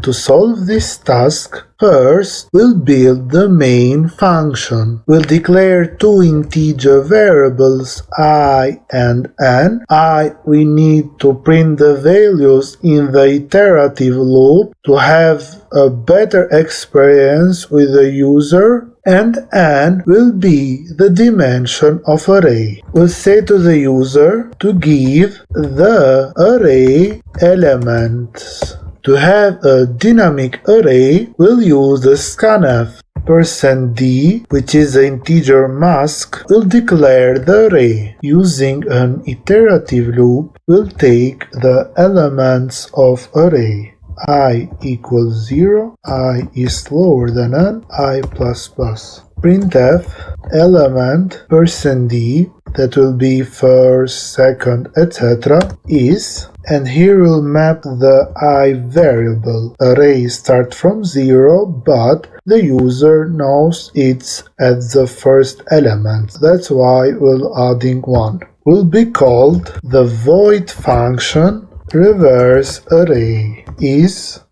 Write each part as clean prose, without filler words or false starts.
to solve this task, first we'll build the main function. We'll declare two integer variables I and n. We need to print the values in the iterative loop to have a better experience with the user, and n will be the dimension of array. We'll say to the user to give the array elements. To have a dynamic array, we'll use the scanf. %d, which is the integer mask, will declare the array. Using an iterative loop, we'll take the elements of array. I equals 0, I is lower than n, I plus plus. Printf element %d, that will be first, second, etc. is, and here we'll map the I variable. Array start from 0, but the user knows it's at the first element. That's why we're adding 1. Will be called the void function reverse array.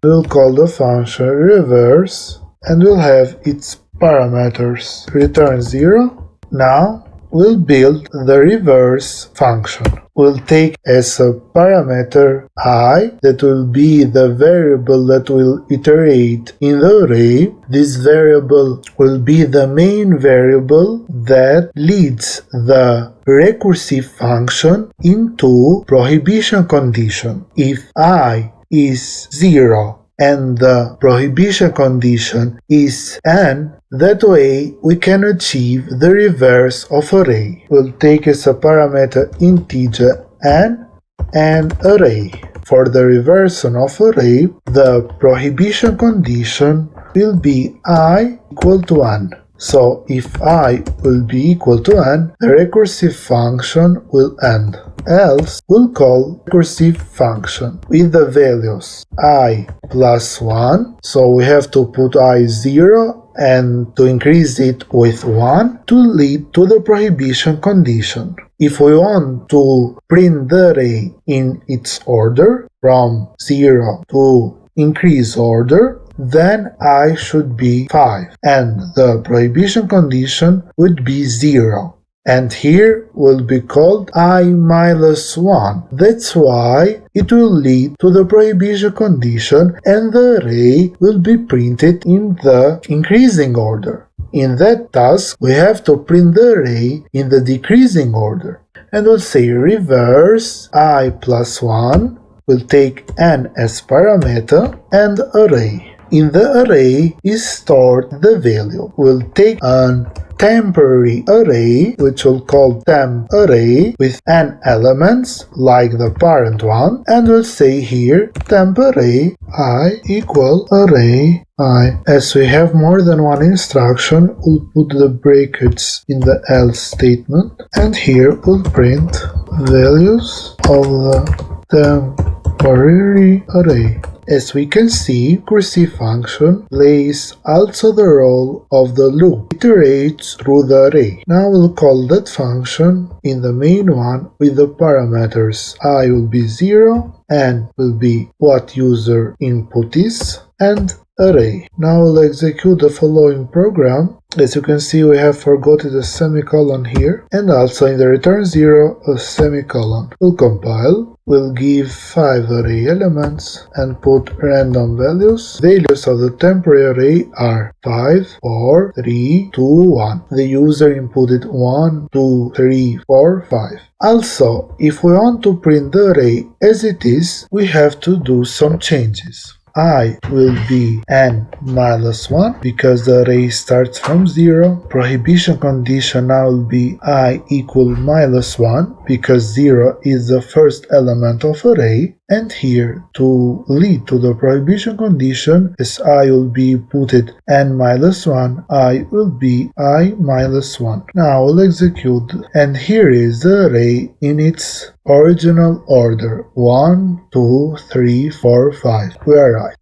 We'll call the function reverse, and we'll have its parameters. Return 0. Now we'll build the reverse function. We'll take as a parameter I, that will be the variable that will iterate in the array. This variable will be the main variable that leads the recursive function into prohibition condition. If I is 0 and the prohibition condition is n, that way we can achieve the reverse of array. We'll take as a parameter integer n and array. For the reversion of array, the prohibition condition will be I equal to n. So if I will be equal to n, the recursive function will end. Else, we'll call recursive function with the values I plus 1, so we have to put I 0 and to increase it with 1 to lead to the prohibition condition. If we want to print the array in its order, from 0 to increase order, then I should be 5, and the prohibition condition would be 0. And here will be called I minus 1. That's why it will lead to the prohibition condition, and the array will be printed in the increasing order. In that task, we have to print the array in the decreasing order. And we'll say reverse I plus 1. We'll take n as parameter and array. In the array is stored the value. We'll take an temporary array, which we'll call temp array, with n elements, like the parent one, and we'll say here temp array I equal array I. As we have more than one instruction, we'll put the brackets in the else statement, and here we'll print values of the temporary array. As we can see, recursive function plays also the role of the loop. It iterates through the array. Now we'll call that function in the main one with the parameters. I will be 0, n will be what user input is, and array. Now we'll execute the following program. As you can see, we have forgotten a semicolon here, and also in the return 0 a semicolon. We'll compile. We'll give 5 array elements and put random values. Values of the temporary array are 5, 4, 3, 2, 1. The user inputted 1, 2, 3, 4, 5. Also, if we want to print the array as it is, we have to do some changes. I will be n minus 1 because the array starts from 0. Prohibition condition now will be I equal minus 1 because 0 is the first element of array. And here, to lead to the prohibition condition, as I will be putted n minus 1, I will be I minus 1. Now we'll execute, and here is the array in its original order 1, 2, 3, 4, 5. We are right.